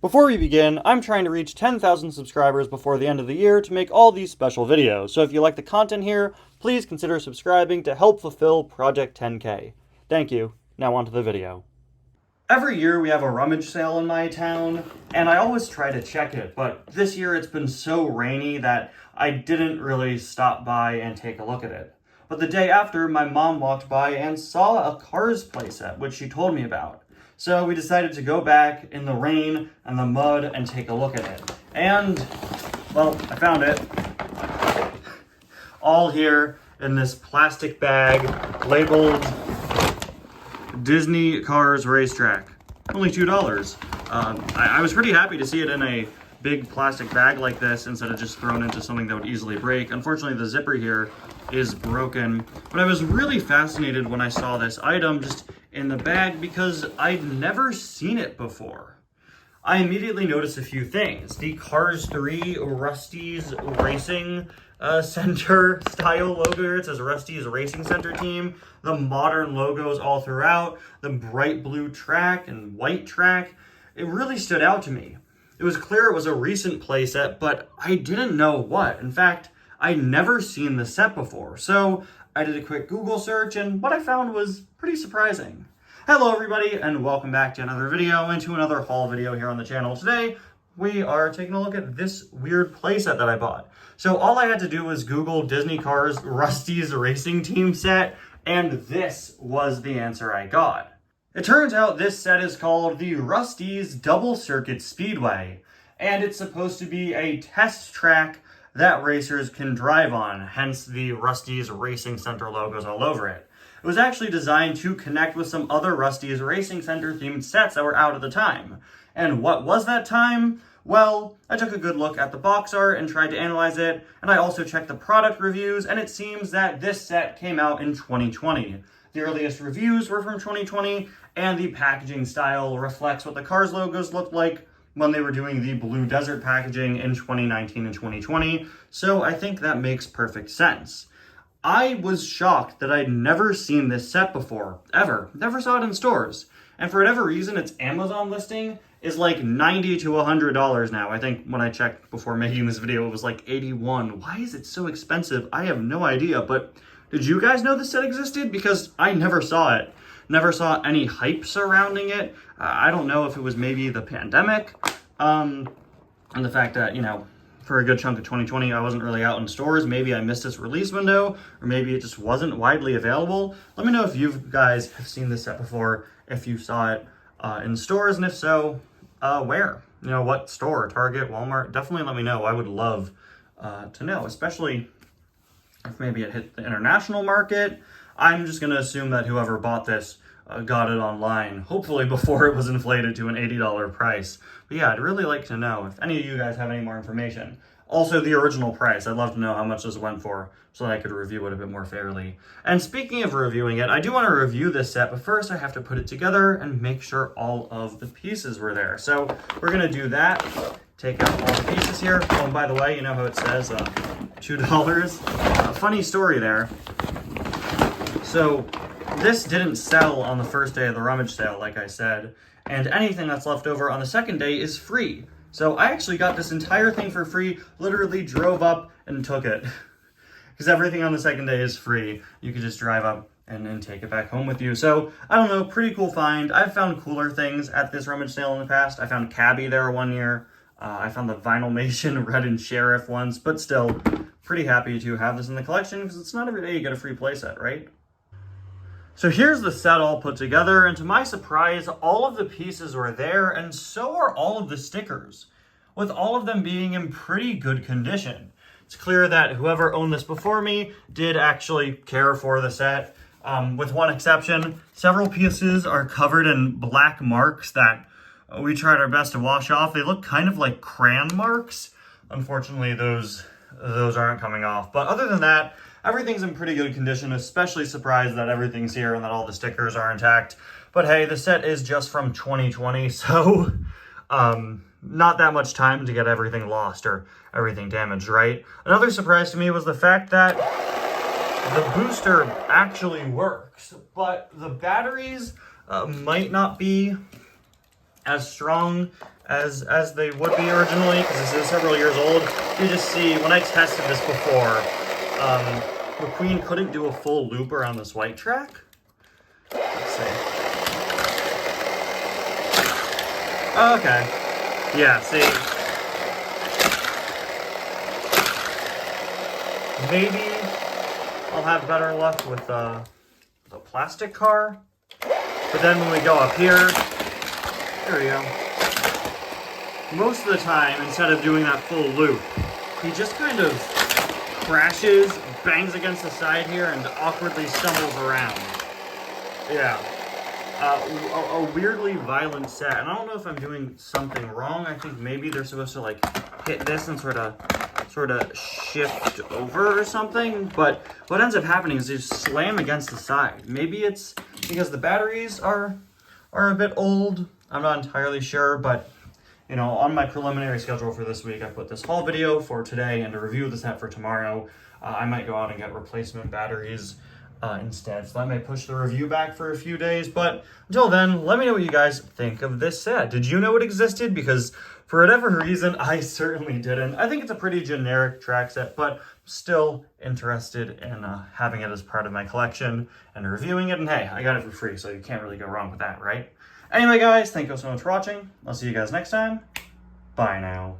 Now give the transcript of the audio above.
Before we begin, I'm trying to reach 10,000 subscribers before the end of the year to make all these special videos, so if you like the content here, please consider subscribing to help fulfill Project 10K. Thank you. Now on to the video. Every year we have a rummage sale in my town, and I always try to check it, but this year it's been so rainy that I didn't really stop by and take a look at it. But the day after, my mom walked by and saw a Cars playset, which she told me about. So we decided to go back in the rain and the mud and take a look at it. And, well, I found it. All here in this plastic bag labeled Disney Cars Racetrack. Only $2. I was pretty happy to see it in a big plastic bag like this instead of just thrown into something that would easily break. Unfortunately, the zipper here is broken. But I was really fascinated when I saw this item just in the bag because I'd never seen it before. I immediately noticed a few things. The Cars 3 Rusty's Racing Center style logo. It says Rusty's Racing Center Team. The modern logos all throughout. The bright blue track and white track. It really stood out to me. It was clear it was a recent playset, but I didn't know what. In fact, I'd never seen the set before. So I did a quick Google search, and what I found was pretty surprising. Hello everybody, and welcome back to another video and to another haul video here on the channel. Today, we are taking a look at this weird playset that I bought. So all I had to do was Google Disney Cars Rusty's Racing Team set, and this was the answer I got. It turns out this set is called the Rusty's Double Circuit Speedway, and it's supposed to be a test track that racers can drive on, hence the Rusty's Racing Center logos all over it. It was actually designed to connect with some other Rusty's Racing Center themed sets that were out at the time. And what was that time? Well, I took a good look at the box art and tried to analyze it, and I also checked the product reviews, and it seems that this set came out in 2020. The earliest reviews were from 2020, and the packaging style reflects what the Cars logos looked like when they were doing the Blue Desert packaging in 2019 and 2020, so I think that makes perfect sense. I was shocked that I'd never seen this set before, ever. Never saw it in stores. And for whatever reason, its Amazon listing is like $90 to $100 now. I think when I checked before making this video, it was like $81. Why is it so expensive? I have no idea, but did you guys know this set existed? Because I never saw it. Never saw any hype surrounding it. I don't know if it was maybe the pandemic, and the fact that, you know, for a good chunk of 2020, I wasn't really out in stores. Maybe I missed its release window, or maybe it just wasn't widely available. Let me know if you guys have seen this set before, if you saw it in stores, and if so, where? You know, what store? Target, Walmart? Definitely let me know. I would love to know, especially if maybe it hit the international market. I'm just going to assume that whoever bought this got it online, hopefully before it was inflated to an $80 price. But yeah, I'd really like to know if any of you guys have any more information. Also, the original price. I'd love to know how much this went for so that I could review it a bit more fairly. And speaking of reviewing it, I do want to review this set, but first I have to put it together and make sure all of the pieces were there. So we're going to do that. Take out all the pieces here. Oh, and by the way, you know how it says $2? Funny story there. So this didn't sell on the first day of the rummage sale, like I said, and anything that's left over on the second day is free. So I actually got this entire thing for free, literally drove up and took it. Because everything on the second day is free. You can just drive up and then take it back home with you. So, I don't know, pretty cool find. I've found cooler things at this rummage sale in the past. I found Cabby there one year. I found the Vinylmation Red and Sheriff once, but still, pretty happy to have this in the collection because it's not every day you get a free playset, right? So here's the set all put together, and to my surprise, all of the pieces were there, and so are all of the stickers, with all of them being in pretty good condition. It's clear that whoever owned this before me did actually care for the set, with one exception. Several pieces are covered in black marks that we tried our best to wash off. They look kind of like crayon marks. Unfortunately, those aren't coming off, but other than that, everything's in pretty good condition, especially surprised that everything's here and that all the stickers are intact. But hey, the set is just from 2020, so not that much time to get everything lost or everything damaged, right? Another surprise to me was the fact that the booster actually works, but the batteries might not be as strong as they would be originally, because this is several years old. You just see, when I tested this before, McQueen couldn't do a full loop around this white track. Let's see. Okay. Yeah, see. Maybe I'll have better luck with the plastic car. But then when we go up here, there we go. Most of the time, instead of doing that full loop, he just kind of crashes, bangs against the side here, and awkwardly stumbles around. Yeah. A weirdly violent set. And I don't know if I'm doing something wrong. I think maybe they're supposed to like hit this and sort of shift over or something. But what ends up happening is they just slam against the side. Maybe it's because the batteries are a bit old. I'm not entirely sure, but you know, on my preliminary schedule for this week, I put this haul video for today and a review of the set for tomorrow. I might go out and get replacement batteries instead, so that may push the review back for a few days. But until then, let me know what you guys think of this set. Did you know it existed? Because for whatever reason, I certainly didn't. I think it's a pretty generic track set, but still interested in having it as part of my collection and reviewing it. And hey, I got it for free, so you can't really go wrong with that, right? Anyway, guys, thank you so much for watching. I'll see you guys next time. Bye now.